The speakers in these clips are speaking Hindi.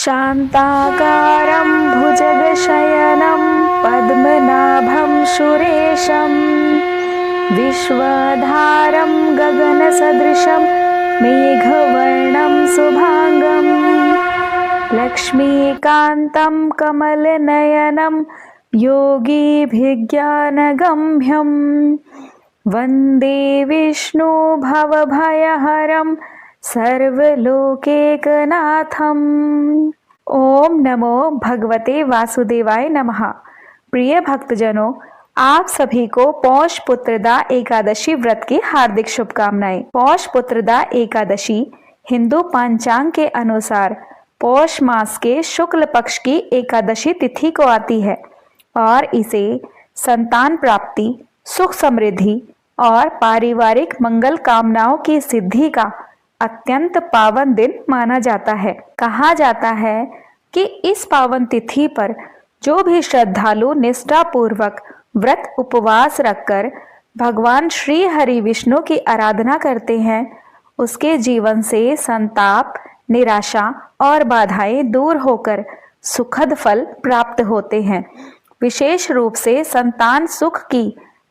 शान्ताकारं भुजगशयनं पद्मनाभं सुरेशं विश्वधारं गगनसदृशं मेघवर्णं शुभांगं लक्ष्मीकान्तं कमलनयनं योगिभिज्ञानगम्यं वन्दे विष्णु भवभयहरं सर्वलोकैकनाथम। ओम नमो भगवते वासुदेवाय नमः। प्रिय भक्तजनों, आप सभी को पौष पुत्रदा एकादशी व्रत की हार्दिक शुभकामनाएं। पौष पुत्रदा एकादशी हिंदू पंचांग के अनुसार पौष मास के शुक्ल पक्ष की एकादशी तिथि को आती है और इसे संतान प्राप्ति, सुख समृद्धि और पारिवारिक मंगल कामनाओं की सिद्धि का अत्यंत पावन दिन माना जाता है। कहा जाता है कि इस पावन तिथि पर जो भी श्रद्धालु निष्ठा पूर्वक व्रत उपवास रखकर भगवान श्री हरि विष्णु की आराधना करते हैं, उसके जीवन से संताप, निराशा और बाधाएं दूर होकर सुखद फल प्राप्त होते हैं। विशेष रूप से संतान सुख की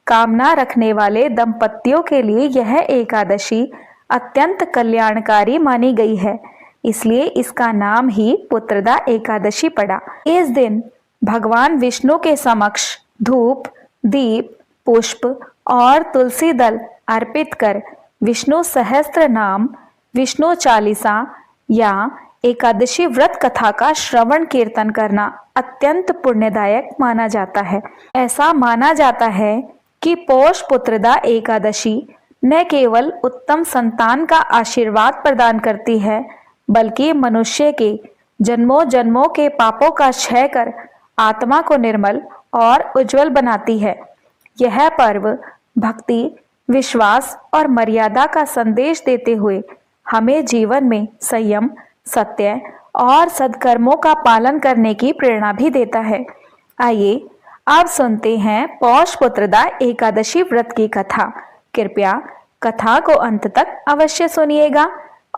कामना रखने वाले दंपतियों के लिए यह एकादशी अत्यंत कल्याणकारी मानी गई है, इसलिए इसका नाम ही पुत्रदा एकादशी पड़ा। इस दिन भगवान विष्णु के समक्ष धूप, दीप, पुष्प और तुलसी दल अर्पित कर विष्णु सहस्त्र नाम, विष्णु चालीसा या एकादशी व्रत कथा का श्रवण कीर्तन करना अत्यंत पुण्यदायक माना जाता है। ऐसा माना जाता है कि पौष पुत्रदा एकादशी न केवल उत्तम संतान का आशीर्वाद प्रदान करती है, बल्कि मनुष्य के जन्मों जन्मों के पापों का क्षय कर आत्मा को निर्मल और उज्जवल बनाती है। यह पर्व भक्ति, विश्वास और मर्यादा का संदेश देते हुए हमें जीवन में संयम, सत्य और सद्कर्मों का पालन करने की प्रेरणा भी देता है। आइए अब सुनते हैं पौष पुत्रदा एकादशी व्रत की कथा। कृपया कथा को अंत तक अवश्य सुनिएगा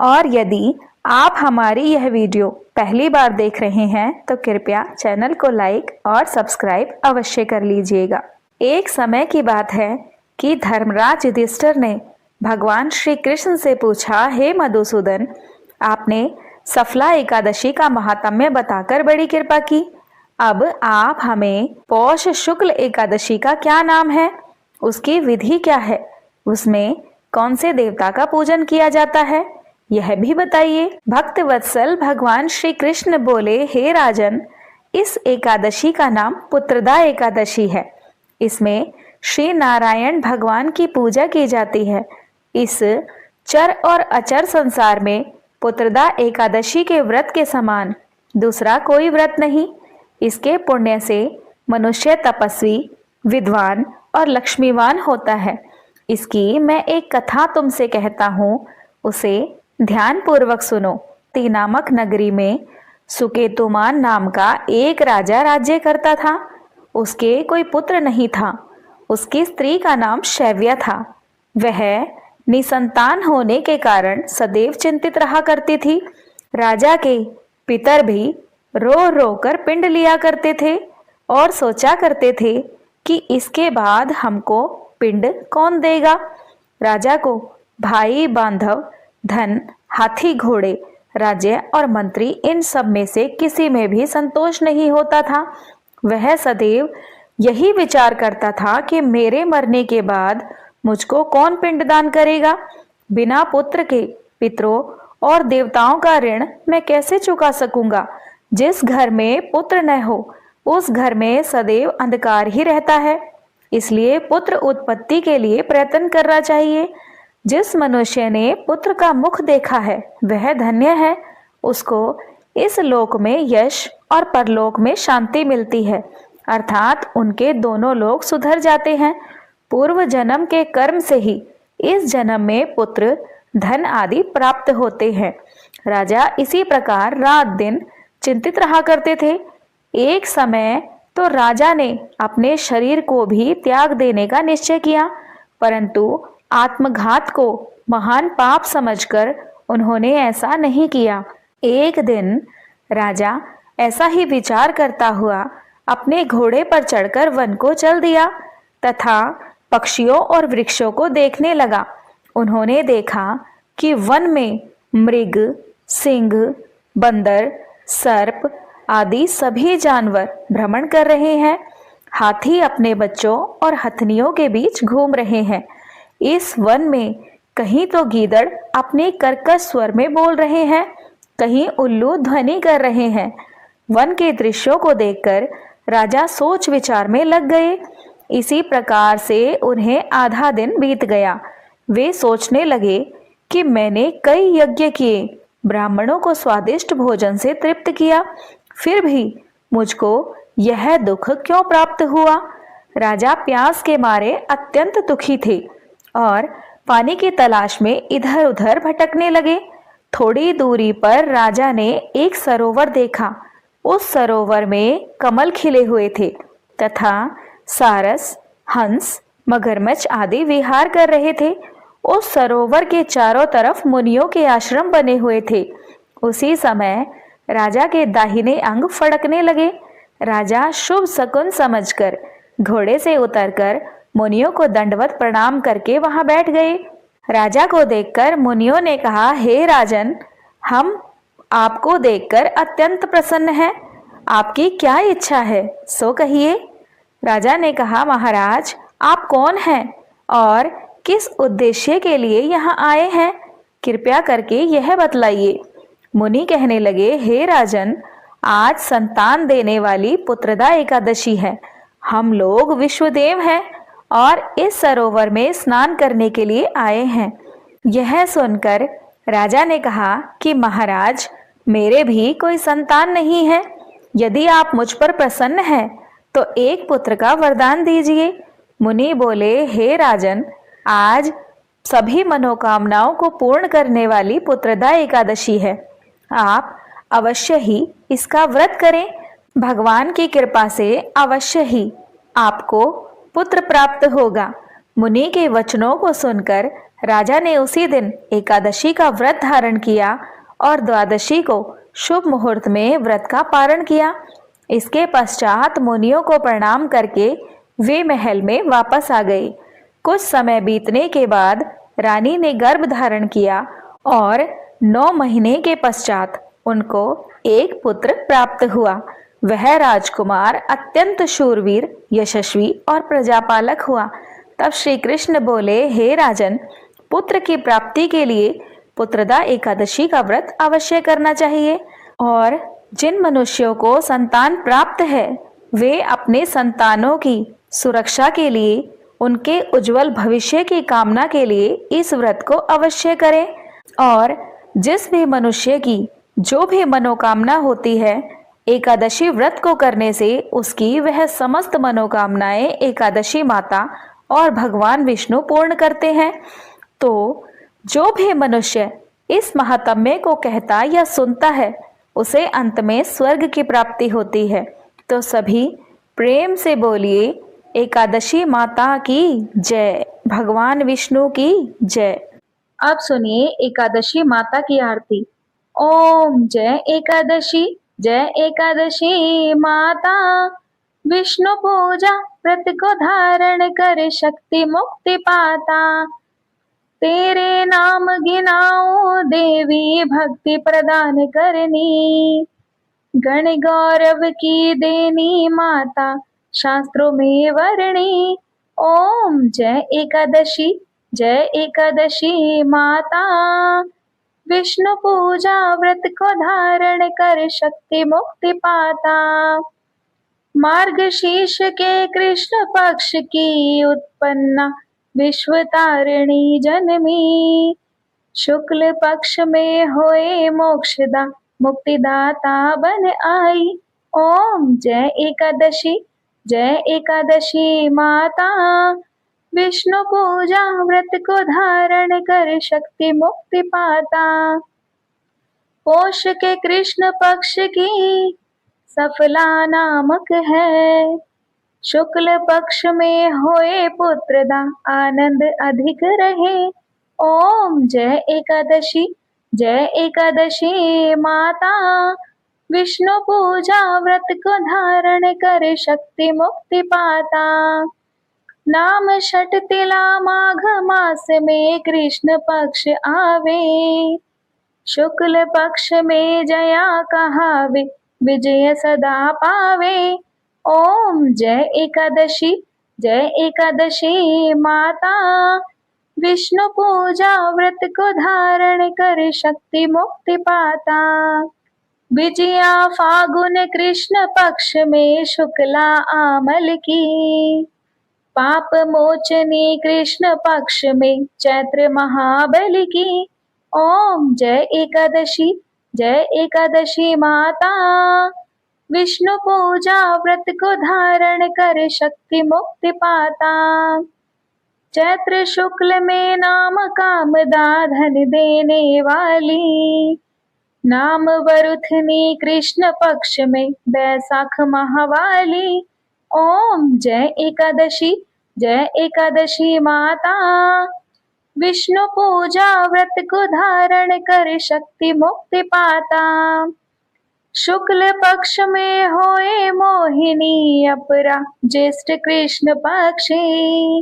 और यदि आप हमारी यह वीडियो पहली बार देख रहे हैं तो कृपया चैनल को लाइक और सब्सक्राइब अवश्य कर लीजिएगा। एक समय की बात है कि धर्मराज युधिष्ठिर ने भगवान श्री कृष्ण से पूछा, हे मधुसूदन, आपने सफला एकादशी का महात्म्य बताकर बड़ी कृपा की। अब आप हमें पौष शुक्ल एकादशी का क्या नाम है, उसकी विधि क्या है, उसमें कौन से देवता का पूजन किया जाता है, यह भी बताइए। भक्त वत्सल भगवान श्री कृष्ण बोले, हे राजन, इस एकादशी का नाम पुत्रदा एकादशी है। इसमें श्री नारायण भगवान की पूजा की जाती है। इस चर और अचर संसार में पुत्रदा एकादशी के व्रत के समान दूसरा कोई व्रत नहीं। इसके पुण्य से मनुष्य तपस्वी, विद्वान और लक्ष्मीवान होता है। इसकी मैं एक कथा तुमसे कहता हूँ, उसे ध्यान पूर्वक सुनो। ती नामक नगरी में सुकेतुमान नाम का एक राजा राज्य करता था। उसके कोई पुत्र नहीं था। उसकी स्त्री का नाम शैव्या था। वह निसंतान होने के कारण सदैव चिंतित रहा करती थी। राजा के पितर भी रो रो कर पिंड लिया करते थे और सोचा करते थे कि इसके बाद हमको पिंड कौन देगा। राजा को भाई, बांधव, धन, हाथी घोड़े, राज्य और मंत्री, इन सब में से किसी में भी संतोष नहीं होता था। वह सदैव यही विचार करता था कि मेरे मरने के बाद मुझको कौन पिंडदान करेगा। बिना पुत्र के पितरों और देवताओं का ऋण मैं कैसे चुका सकूंगा। जिस घर में पुत्र न हो उस घर में सदैव अंधकार ही रहता है। इसलिए पुत्र उत्पत्ति के लिए प्रयत्न करना चाहिए। जिस मनुष्य ने पुत्र का मुख देखा है वह धन्य है। उसको इस लोक में यश और परलोक में शांति मिलती है, अर्थात उनके दोनों लोक सुधर जाते हैं। पूर्व जन्म के कर्म से ही इस जन्म में पुत्र, धन आदि प्राप्त होते हैं। राजा इसी प्रकार रात दिन चिंतित रहा करते थे। एक समय तो राजा ने अपने शरीर को भी त्याग देने का निश्चय किया, परंतु आत्मघात को महान पाप समझकर उन्होंने ऐसा नहीं किया। एक दिन राजा ऐसा ही विचार करता हुआ अपने घोड़े पर चढ़कर वन को चल दिया तथा पक्षियों और वृक्षों को देखने लगा। उन्होंने देखा कि वन में मृग, सिंह, बंदर, सर्प आदि सभी जानवर भ्रमण कर रहे हैं। हाथी अपने बच्चों और हथनियों के बीच घूम रहे हैं। इस वन में कहीं तो गीदड़ अपने कर्कश स्वर में बोल रहे हैं, कहीं उल्लू ध्वनि कर रहे हैं। वन के दृश्यों को देखकर राजा सोच विचार में लग गए। इसी प्रकार से उन्हें आधा दिन बीत गया। वे सोचने लगे कि मैंने कई यज्ञ किए, ब्राह्मणों को स्वादिष्ट भोजन से तृप्त किया, फिर भी मुझको यह दुख क्यों प्राप्त हुआ। राजा प्यास के मारे अत्यंत दुखी थे और पानी की तलाश में इधर उधर भटकने लगे। थोड़ी दूरी पर राजा ने एक सरोवर देखा। उस सरोवर में कमल खिले हुए थे तथा सारस, हंस, मगरमच्छ आदि विहार कर रहे थे। उस सरोवर के चारों तरफ मुनियों के आश्रम बने हुए थे। उसी समय राजा के दाहिने अंग फड़कने लगे। राजा शुभ शकुन समझकर घोड़े से उतरकर मुनियों को दंडवत प्रणाम करके वहां बैठ गए। राजा को देखकर मुनियों ने कहा, हे राजन, हम आपको देखकर अत्यंत प्रसन्न हैं। आपकी क्या इच्छा है, सो कहिए। राजा ने कहा, महाराज, आप कौन हैं और किस उद्देश्य के लिए यहाँ आए हैं, कृपया करके यह बतलाइए। मुनि कहने लगे, हे राजन, आज संतान देने वाली पुत्रदा एकादशी है। हम लोग विश्वदेव हैं और इस सरोवर में स्नान करने के लिए आए हैं। यह सुनकर राजा ने कहा कि महाराज, मेरे भी कोई संतान नहीं है। यदि आप मुझ पर प्रसन्न हैं तो एक पुत्र का वरदान दीजिए। मुनि बोले, हे राजन, आज सभी मनोकामनाओं को पूर्ण करने वाली पुत्रदा एकादशी है। आप अवश्य ही इसका व्रत करें। भगवान की कृपा से अवश्य ही आपको पुत्र प्राप्त होगा। मुनि के वचनों को सुनकर राजा ने उसी दिन एकादशी का व्रत धारण किया और द्वादशी को शुभ मुहूर्त में व्रत का पारण किया। इसके पश्चात मुनियों को प्रणाम करके वे महल में वापस आ गए। कुछ समय बीतने के बाद रानी ने गर्भ धारण किया और 9 महीने के पश्चात उनको एक पुत्र प्राप्त हुआ। वह राजकुमार अत्यंत शूरवीर, यशस्वी और प्रजापालक हुआ। तब श्री कृष्ण बोले, हे राजन, पुत्र की प्राप्ति के लिए पुत्रदा एकादशी का व्रत अवश्य करना चाहिए और जिन मनुष्यों को संतान प्राप्त है वे अपने संतानों की सुरक्षा के लिए, उनके उज्जवल भविष्य की कामना के लिए इस व्रत को अवश्य करें। और जिस भी मनुष्य की जो भी मनोकामना होती है, एकादशी व्रत को करने से उसकी वह समस्त मनोकामनाएं एकादशी माता और भगवान विष्णु पूर्ण करते हैं। तो जो भी मनुष्य इस महात्म्य को कहता या सुनता है उसे अंत में स्वर्ग की प्राप्ति होती है। तो सभी प्रेम से बोलिए, एकादशी माता की जय, भगवान विष्णु की जय। अब सुनिए एकादशी माता की आरती। ओम जय एकादशी माता, विष्णु पूजा व्रत को धारण कर शक्ति मुक्ति पाता। तेरे नाम गिनाओ देवी भक्ति प्रदान करनी, गण गौरव की देनी माता शास्त्रों में वर्णी। ओम जय एकादशी माता, विष्णु पूजा व्रत को धारण कर शक्ति मुक्ति पाता। मार्गशीर्ष के कृष्ण पक्ष की उत्पन्ना विश्व तारिणी जनमी, शुक्ल पक्ष में होए मोक्षदा मुक्तिदाता बन आई। ओम जय एकादशी माता, विष्णु पूजा व्रत को धारण कर शक्ति मुक्ति पाता। पोष के कृष्ण पक्ष की सफला नामक है, शुक्ल पक्ष में होए पुत्रदा आनंद अधिक रहे। ओम जय एकादशी माता, विष्णु पूजा व्रत को धारण कर शक्ति मुक्ति पाता। नाम छठ तिला माघ मास में कृष्ण पक्ष आवे, शुक्ल पक्ष में जया कहावे, विजय सदा पावे। ओम जय एकादशी माता, विष्णु पूजा व्रत को धारण कर शक्ति मुक्ति पाता। विजया फागुन कृष्ण पक्ष में शुक्ला आमल की, पाप मोचनी कृष्ण पक्ष में चैत्र महाबली की। ओम जय एकादशी माता, विष्णु पूजा व्रत को धारण कर शक्ति मुक्ति पाता। चैत्र शुक्ल में नाम कामदा धन देने वाली, नाम वरुथनी कृष्ण पक्ष में बैसाख महावाली। ओम जय एकादशी माता, विष्णु पूजा व्रत को धारण कर शक्ति मुक्ति पाता। शुक्ल पक्ष में होए मोहिनी अपरा ज्येष्ठ कृष्ण पक्षी,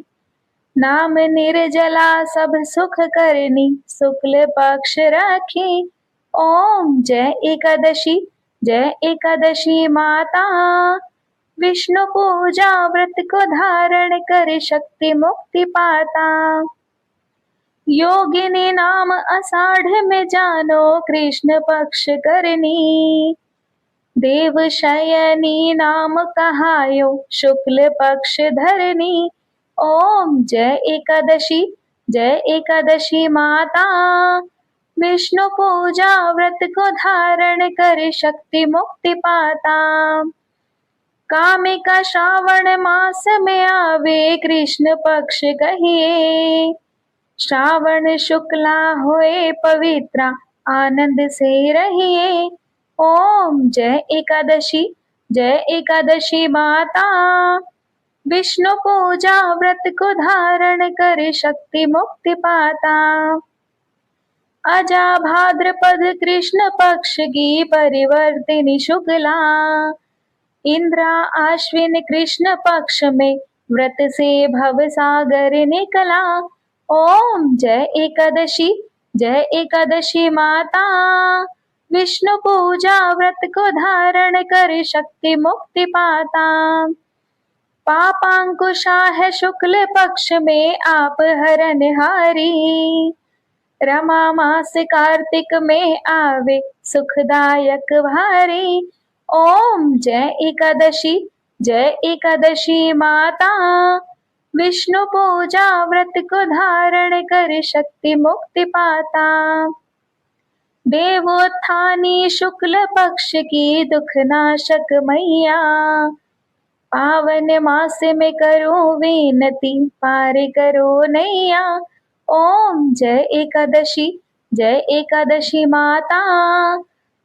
नाम निर्जला सब सुख करनी शुक्ल पक्ष राखी। ओम जय एकादशी माता, विष्णु पूजा व्रत को धारण कर शक्ति मुक्ति पाता। योगिनी नाम आषाढ़ में जानो कृष्ण पक्ष करनी, देव शयनी नाम कहायो शुक्ल पक्ष धरनी। ओम जय एकादशी माता, विष्णु पूजा व्रत को धारण कर शक्ति मुक्ति पाता। कामिका श्रावण मास में आवे कृष्ण पक्ष कहिए, श्रावण शुक्ला होए पवित्रा आनंद से रहिए। ओम जय एकादशी माता, विष्णु पूजा व्रत को धारण कर शक्ति मुक्ति पाता। अजा भाद्रपद कृष्ण पक्ष की परिवर्तिनी शुक्ला, इंद्रा आश्विन कृष्ण पक्ष में व्रत से भव सागर निकला। ओम जय एकादशी माता, विष्णु पूजा व्रत को धारण कर शक्ति मुक्ति पाता। पापांकुशा है शुक्ल पक्ष में आप हरनहारी, रमा मास कार्तिक में आवे सुखदायक भारी। ओम जय एकादशी माता, विष्णु पूजा व्रत को धारण कर शक्ति मुक्ति पाता। देवोत्थानी शुक्ल पक्ष की दुखनाशक मैया, पावन मास में करो विनती पार करो नैया। ओम जय एकादशी माता,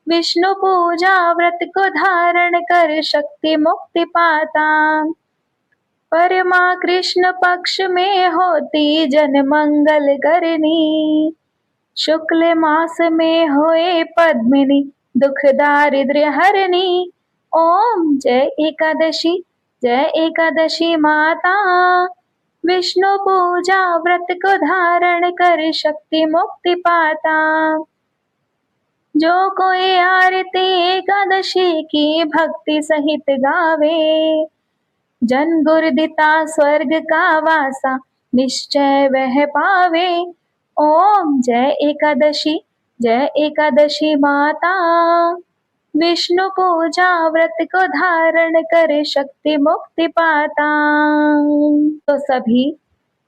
विष्णु पूजा व्रत को धारण कर शक्ति मुक्ति पाता। परमा कृष्ण पक्ष में होती जन मंगल करनी, शुक्ल मास में होए पद्मिनी दुख दारिद्र्य हरनी। ओम जय एकादशी माता, विष्णु पूजा व्रत को धारण कर शक्ति मुक्ति पाता। जो कोई आरती एकादशी की भक्ति सहित गावे, जन गुरदिता स्वर्ग का वासा निश्चय वह पावे। ओम जय एकादशी माता, विष्णु पूजा व्रत को धारण कर शक्ति मुक्ति पाता। तो सभी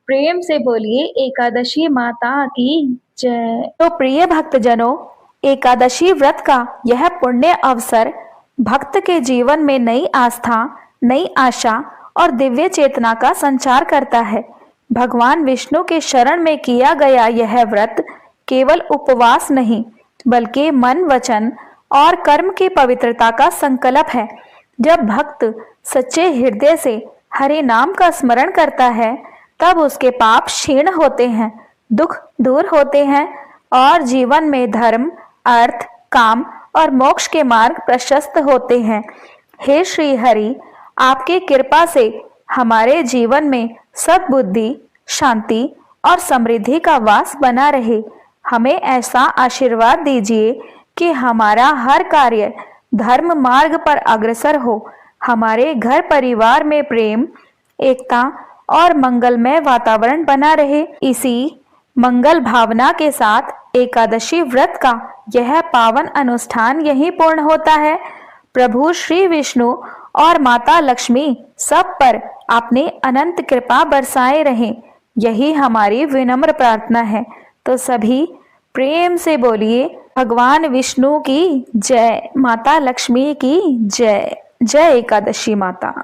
प्रेम से बोलिए एकादशी माता की जय। तो प्रिय भक्तजनों, एकादशी व्रत का यह पुण्य अवसर भक्त के जीवन में नई आस्था, नई आशा और दिव्य चेतना का संचार करता है। भगवान विष्णु के शरण में किया गया यह व्रत केवल उपवास नहीं, बल्कि मन, वचन और कर्म की पवित्रता का संकल्प है। जब भक्त सच्चे हृदय से हरि नाम का स्मरण करता है, तब उसके पाप क्षीण होते हैं, दुख दूर होते हैं और जीवन में धर्म, अर्थ, काम और मोक्ष के मार्ग प्रशस्त होते हैं। हे श्री हरि, आपकी कृपा से हमारे जीवन में सद्बुद्धि, शांति और समृद्धि का वास बना रहे। हमें ऐसा आशीर्वाद दीजिए कि हमारा हर कार्य धर्म मार्ग पर अग्रसर हो। हमारे घर परिवार में प्रेम, एकता और मंगलमय वातावरण बना रहे। इसी मंगल भावना के साथ एकादशी व्रत का यह पावन अनुष्ठान यहीं पूर्ण होता है। प्रभु श्री विष्णु और माता लक्ष्मी सब पर अपनी अनंत कृपा बरसाए रहें, यही हमारी विनम्र प्रार्थना है। तो सभी प्रेम से बोलिए, भगवान विष्णु की जय, माता लक्ष्मी की जय। जय एकादशी माता।